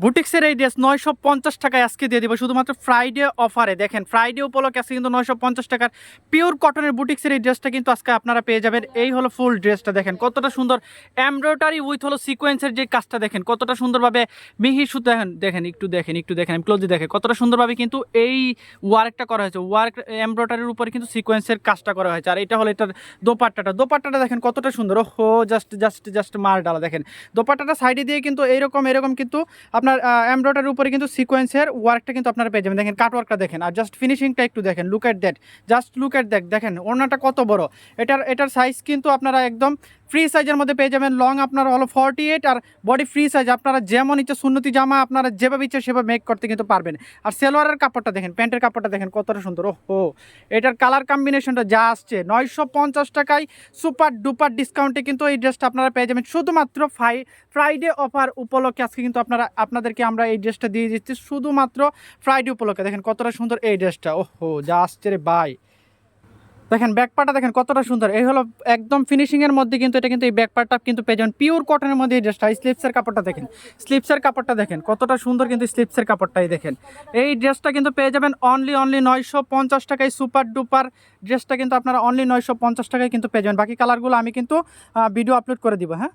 বুটিক্সের এই ড্রেস 950 টাকায় আজকে দিয়ে দিব শুধুমাত্র ফ্রাইডে অফারে। দেখেন ফ্রাইডে উপলক্ষে আজকে কিন্তু 950 টাকার পিওর কটনের বুটিক্সের এই ড্রেসটা কিন্তু আজকে আপনারা পেয়ে যাবেন। এই হলো ফুল ড্রেসটা, দেখেন কতটা সুন্দর এমব্রয়ডারি উইথ হলো সিকোয়েন্সের যে কাজটা দেখেন কতটা সুন্দরভাবে মিহি সুতো। দেখেন দেখেন একটু দেখেন আমি ক্লোজলি দেখে কতটা সুন্দরভাবে কিন্তু এই ওয়ার্কটা করা হয়েছে। ওয়ার্ক এমব্রয়ডারির উপরে কিন্তু সিকোয়েন্সের কাজটা করা হয়েছে। আর এটা হলো এটার দোপাট্টাটা দেখেন কতটা সুন্দর। ওহো জাস্ট মার ডালা। দেখেন দোপাট্টাটা সাইডে দিয়ে কিন্তু এরকম কিন্তু আপনার এমব্রয়ডারির উপরে কিন্তু সিকোয়েন্সের ওয়ার্কটা কিন্তু আপনারা পেয়ে যাবেন। দেখেন কাটওয়ার্কটা দেখেন আর জাস্ট ফিনিশিংটা একটু দেখেন। Look at that, just look at that. দেখেন ওড়নাটা কত বড়। এটার সাইজ কিন্তু আপনারা একদম ফ্রি সাইজের মধ্যে পেয়ে যাবেন। লং আপনার হলো 48 আর বডি ফ্রি সাইজ। আপনারা যেমন ইচ্ছে সুন্নতি জামা আপনারা যেভাবে ইচ্ছে সেভাবে মেক করতে কিন্তু পারবেন। আর সেলোয়ারের কাপড়টা দেখেন, প্যান্টের কাপড়টা দেখেন কতটা সুন্দর। ওহো এটার কালার কম্বিনেশনটা যা আসছে 950 টাকায় সুপার ডুপার ডিসকাউন্টে কিন্তু এই ড্রেসটা আপনারা পেয়ে যাবেন শুধুমাত্র ফ্রাইডে অফার উপলক্ষে। আজকে কিন্তু আপনাদেরকে আমরা এই ড্রেসটা দিয়ে দিচ্ছি শুধুমাত্র ফ্রাইডে উপলক্ষে। দেখেন কতটা সুন্দর এই ড্রেসটা। ওহো যা আসছে রে ভাই। দেখেন ব্যাকপার্টটা দেখেন কতটা সুন্দর। এই হলো একদম ফিনিশিংয়ের মধ্যে কিন্তু এটা কিন্তু এই ব্যাকপার্টটা কিন্তু পেয়ে যাবেন পিওর কটনের মধ্যে এই ড্রেসটা। স্লিপসের কাপড়টা দেখেন, স্লিপসের কাপড়টা দেখেন কতটা সুন্দর কিন্তু স্লিপসের কাপড়টাই দেখেন। এই ড্রেসটা কিন্তু পেয়ে যাবেন অনলি 950 টাকায় সুপার ডুপার ড্রেসটা কিন্তু আপনারা অনলি 950 টাকায় কিন্তু পেয়ে যাবেন। বাকি কালারগুলো আমি কিন্তু ভিডিও আপলোড করে দিব। হ্যাঁ।